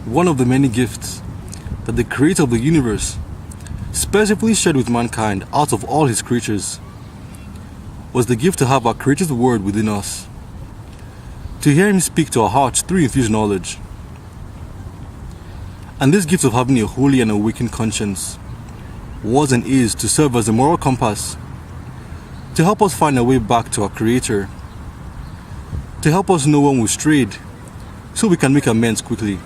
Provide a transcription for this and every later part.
one of the many gifts that the creator of the universe specifically shared with mankind out of all his creatures was the gift to have our creator's word within us, to hear him speak to our hearts through infused knowledge. And this gift of having a holy and awakened conscience was and is to serve as a moral compass, to help us find our way back to our creator, to help us know when we've strayed, so we can make amends quickly.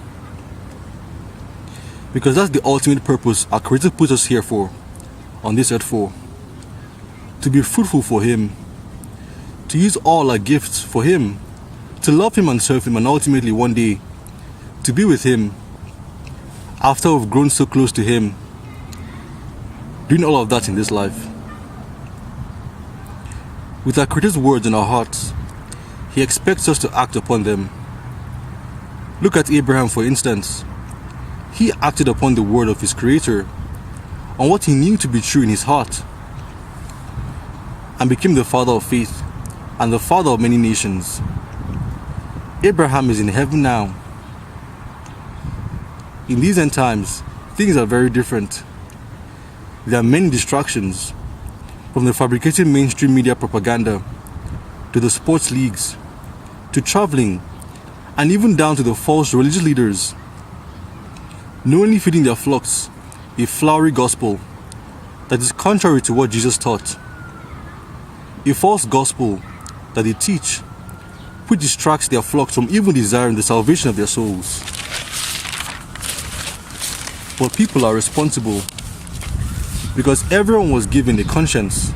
Because that's the ultimate purpose our creator put us here for, on this earth for. To be fruitful for him, to use all our gifts for him, to love him and serve him, and ultimately one day to be with him after we've grown so close to him, doing all of that in this life. With our creator's words in our hearts, he expects us to act upon them. Look at Abraham, for instance. He acted upon the word of his creator, on what he knew to be true in his heart, and became the father of faith and the father of many nations. Abraham is in heaven now. In these end times, things are very different. There are many distractions, from the fabricated mainstream media propaganda, to the sports leagues, to traveling, and even down to the false religious leaders, knowingly feeding their flocks a flowery gospel that is contrary to what Jesus taught. A false gospel that they teach, which distracts their flocks from even desiring the salvation of their souls. But people are responsible, because everyone was given a conscience,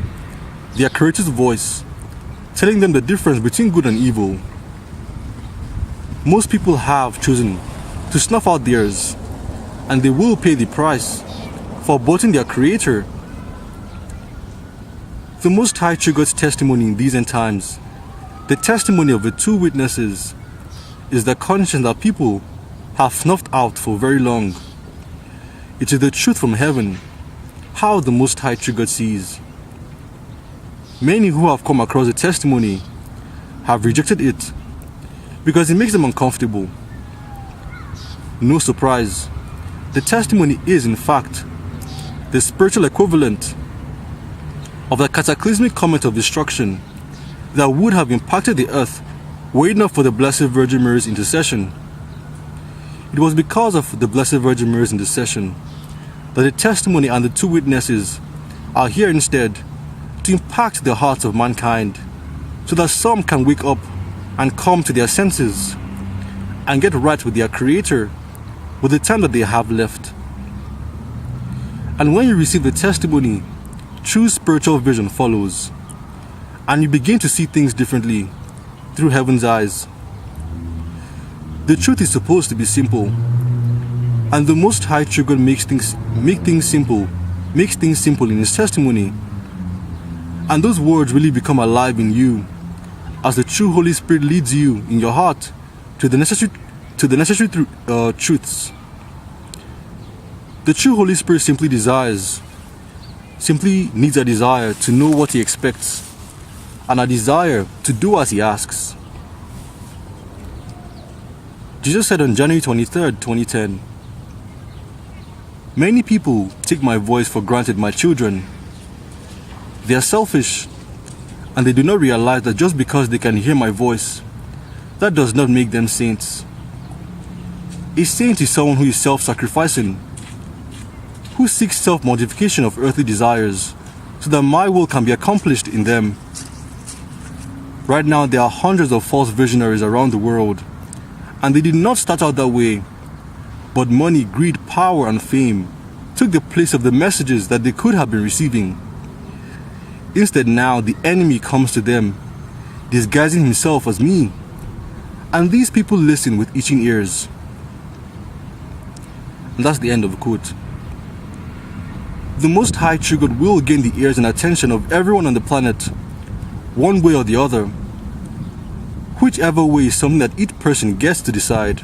their creator's voice, telling them the difference between good and evil. Most people have chosen to snuff out theirs, and they will pay the price for aborting their creator. The Most High True God's testimony in these end times, the testimony of the two witnesses, is the conscience that people have snuffed out for very long. It is the truth from heaven, how the Most High True God sees. Many who have come across the testimony have rejected it because it makes them uncomfortable. No surprise, the testimony is in fact the spiritual equivalent of the cataclysmic comet of destruction that would have impacted the earth were it not for the Blessed Virgin Mary's intercession. It was because of the Blessed Virgin Mary's intercession that the testimony and the two witnesses are here instead to impact the hearts of mankind, so that some can wake up and come to their senses and get right with their creator with the time that they have left. And when you receive the testimony, true spiritual vision follows, and you begin to see things differently through heaven's eyes. The truth is supposed to be simple, and the Most High True God makes things simple in his testimony, and those words really become alive in you as the true Holy Spirit leads you in your heart to the necessary truths. The true Holy Spirit simply needs a desire to know what he expects, and a desire to do as he asks. Jesus said on January 23rd, 2010, "Many people take my voice for granted, my children. They are selfish, and they do not realize that just because they can hear my voice, that does not make them saints. A saint is someone who is self-sacrificing, who seeks self-mortification of earthly desires, so that my will can be accomplished in them." Right now, there are hundreds of false visionaries around the world, and they did not start out that way, but money, greed, power, and fame took the place of the messages that they could have been receiving. Instead, now the enemy comes to them, disguising himself as me, and these people listen with itching ears. And that's the end of the quote. The Most High True God will gain the ears and attention of everyone on the planet, one way or the other. Whichever way is something that each person gets to decide.